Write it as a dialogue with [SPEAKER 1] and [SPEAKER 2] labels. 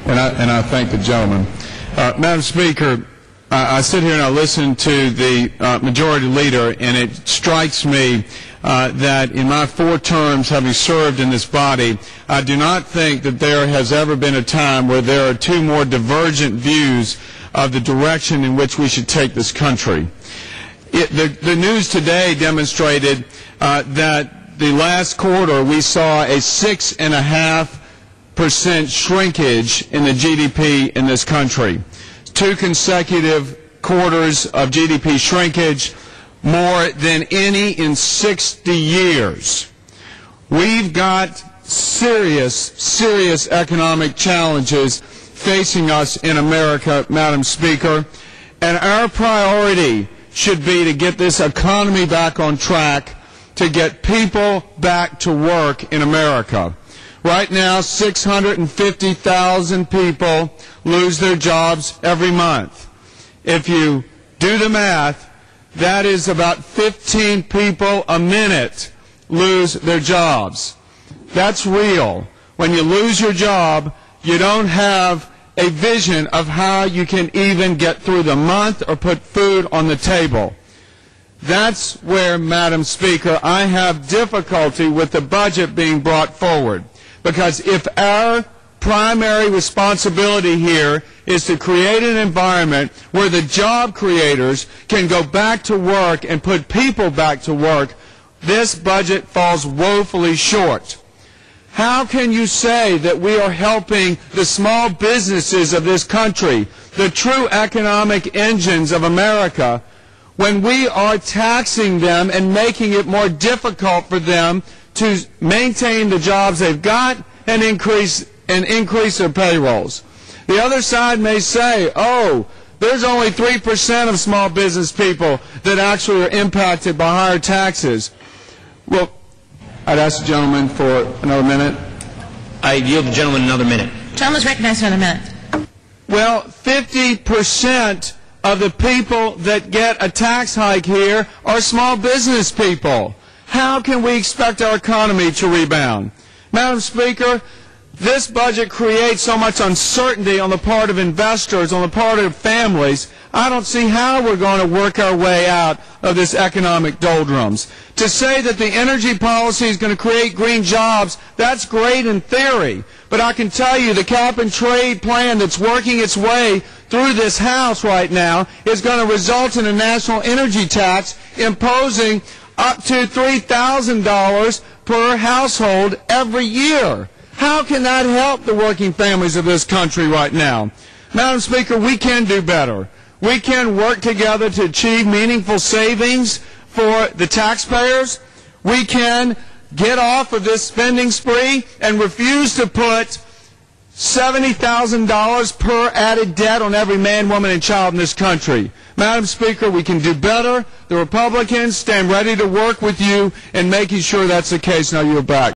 [SPEAKER 1] And I thank the gentleman. Madam Speaker, I sit here and I listen to the majority leader, and it strikes me that in my 4 terms having served in this body, I do not think that there has ever been a time where there are 2 more divergent views of the direction in which we should take this country. The news today demonstrated that the last quarter we saw a 6.5% shrinkage in the GDP in this country. 2 consecutive quarters of GDP shrinkage, more than any in 60 years. We've got serious economic challenges facing us in America, Madam Speaker, and our priority should be to get this economy back on track, to get people back to work in America. Right now, 650,000 people lose their jobs every month. If you do the math, that is about 15 people a minute lose their jobs. That's real. When you lose your job, you don't have a vision of how you can even get through the month or put food on the table. That's where, Madam Speaker, I have difficulty with the budget being brought forward. Because if our primary responsibility here is to create an environment where the job creators can go back to work and put people back to work, this budget falls woefully short. How can you say that we are helping the small businesses of this country, the true economic engines of America, when we are taxing them and making it more difficult for them to maintain the jobs they've got and increase their payrolls? The other side may say, oh, there's only 3% of small business people that actually are impacted by higher taxes. Well, I'd ask the gentleman for another minute.
[SPEAKER 2] I yield the gentleman another minute.
[SPEAKER 3] Gentleman's recognized for another minute.
[SPEAKER 1] Well, 50% of the people that get a tax hike here are small business people. How can we expect our economy to rebound? Madam Speaker, this budget creates so much uncertainty on the part of investors, on the part of families. I don't see how we're going to work our way out of this economic doldrums. To say that the energy policy is going to create green jobs, that's great in theory. But I can tell you the cap and trade plan that's working its way through this House right now is going to result in a national energy tax imposing up to $3,000 per household every year. How can that help the working families of this country right now? Madam Speaker, we can do better. We can work together to achieve meaningful savings for the taxpayers. We can get off of this spending spree and refuse to put $70,000 per added debt on every man, woman, and child in this country. Madam Speaker, we can do better. The Republicans stand ready to work with you in making sure that's the case. Now you're back.